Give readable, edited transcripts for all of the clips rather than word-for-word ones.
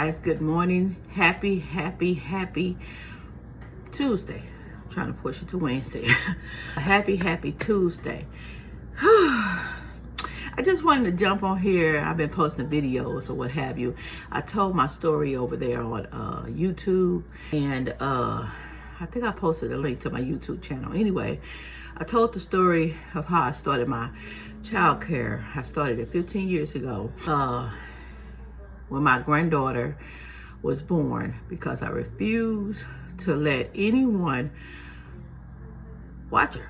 Guys, good morning. Happy Tuesday. I'm trying to push it to Wednesday. Happy Tuesday. I just wanted to jump on here. I've been posting videos or what have you. I told my story over there on YouTube, and I think I posted a link to my YouTube channel. Anyway, I told the story of how I started my child care. I started it 15 years ago. When my granddaughter was born, because I refused to let anyone watch her.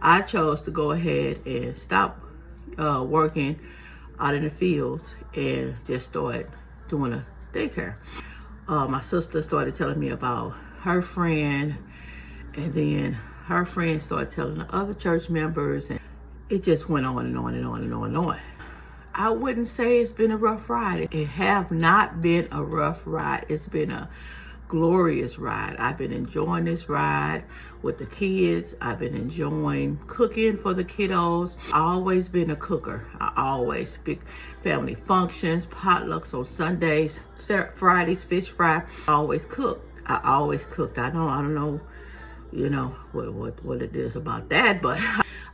I chose to go ahead and stop working out in the fields and just start doing a daycare. My sister started telling me about her friend, and then her friend started telling the other church members, and it just went on and on and on and on and on. I wouldn't say it's been a rough ride. It have not been a rough ride. It's been a glorious ride. I've been enjoying this ride with the kids. I've been enjoying cooking for the kiddos. I always been a cooker. I always, big family functions, potlucks on Sundays, Fridays, fish fry. I always cooked. I don't know, you know, what it is about that, but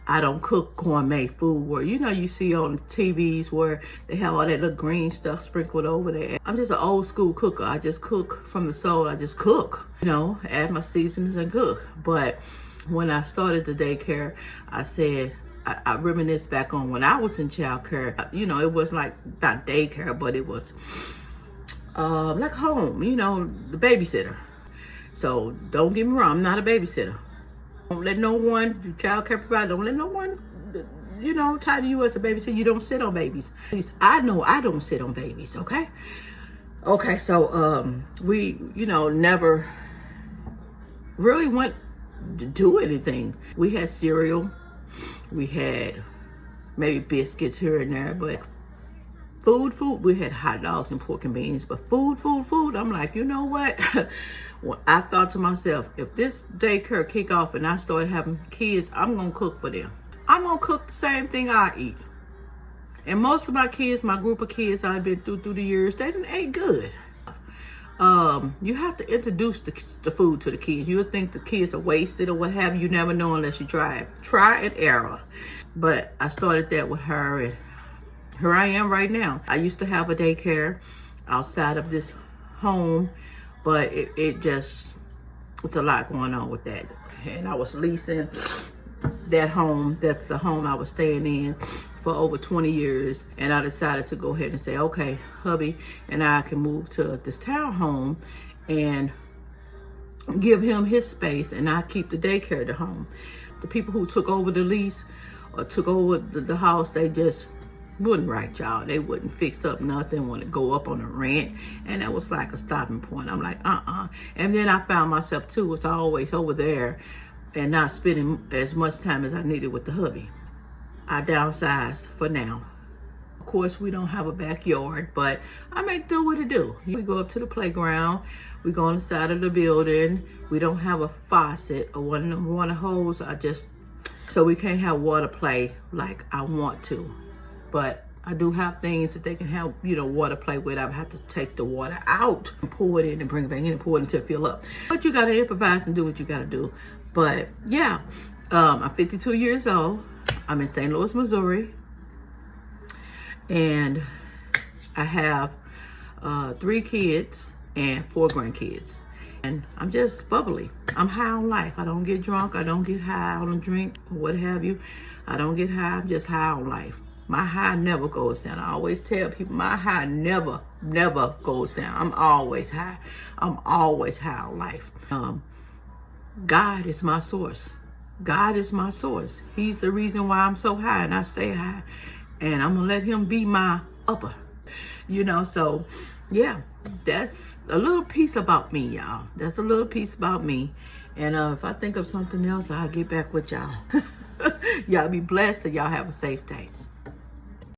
I don't cook gourmet food where, you know, you see on TVs where they have all that little green stuff sprinkled over there. I'm just an old school cooker. I just cook from the soul. I just cook, you know, add my seasonings and cook. But when I started the daycare, I said, I reminisce back on when I was in child care. You know, it was like, not daycare, but it was like home, you know, the babysitter. So don't get me wrong, I'm not a babysitter. Don't let no one, child care provider, don't let no one, you know, title you as a babysitter. You don't sit on babies. I know I don't sit on babies, okay? Okay, so we, you know, never really went to do anything. We had cereal. We had maybe biscuits here and there, but food, we had hot dogs and pork and beans, but food, I'm like, you know what? Well, I thought to myself, if this daycare kick off and I started having kids, I'm going to cook for them. I'm going to cook the same thing I eat. And most of my kids, my group of kids I've been through the years, they didn't ate good. You have to introduce the food to the kids. You'll think the kids are wasted or what have you. You never know unless you try it. Try and error. But I started that with her, and here I am right now. I used to have a daycare outside of this home, but it's a lot going on with that. And I was leasing that home. That's the home I was staying in for over 20 years. And I decided to go ahead and say, okay, hubby and I can move to this townhome and give him his space, and I keep the daycare at the home. The people who took over the lease or took over the house, they just wouldn't right, y'all. They wouldn't fix up nothing, want to go up on the rent, and that was like a stopping point. I'm like, And then I found myself too, was always over there and not spending as much time as I needed with the hubby. I downsized for now. Of course, we don't have a backyard, but I make do what it do. We go up to the playground. We go on the side of the building. We don't have a faucet or one of them water hose. So we can't have water play like I want to. But I do have things that they can have, you know, water play with. I have to take the water out and pour it in and bring it back in and pour it until it fill up. But you got to improvise and do what you got to do. But yeah, I'm 52 years old. I'm in St. Louis, Missouri. And I have 3 kids and 4 grandkids. And I'm just bubbly. I'm high on life. I don't get drunk. I don't get high on a drink or what have you. I don't get high. I'm just high on life. My high never goes down. I always tell people my high never goes down. I'm always high. I'm always high on life. God is my source. God is my source. He's the reason why I'm so high and I stay high. And I'm going to let him be my upper. You know, so yeah, that's a little piece about me, y'all. That's a little piece about me. And if I think of something else, I'll get back with y'all. Y'all be blessed and y'all have a safe day.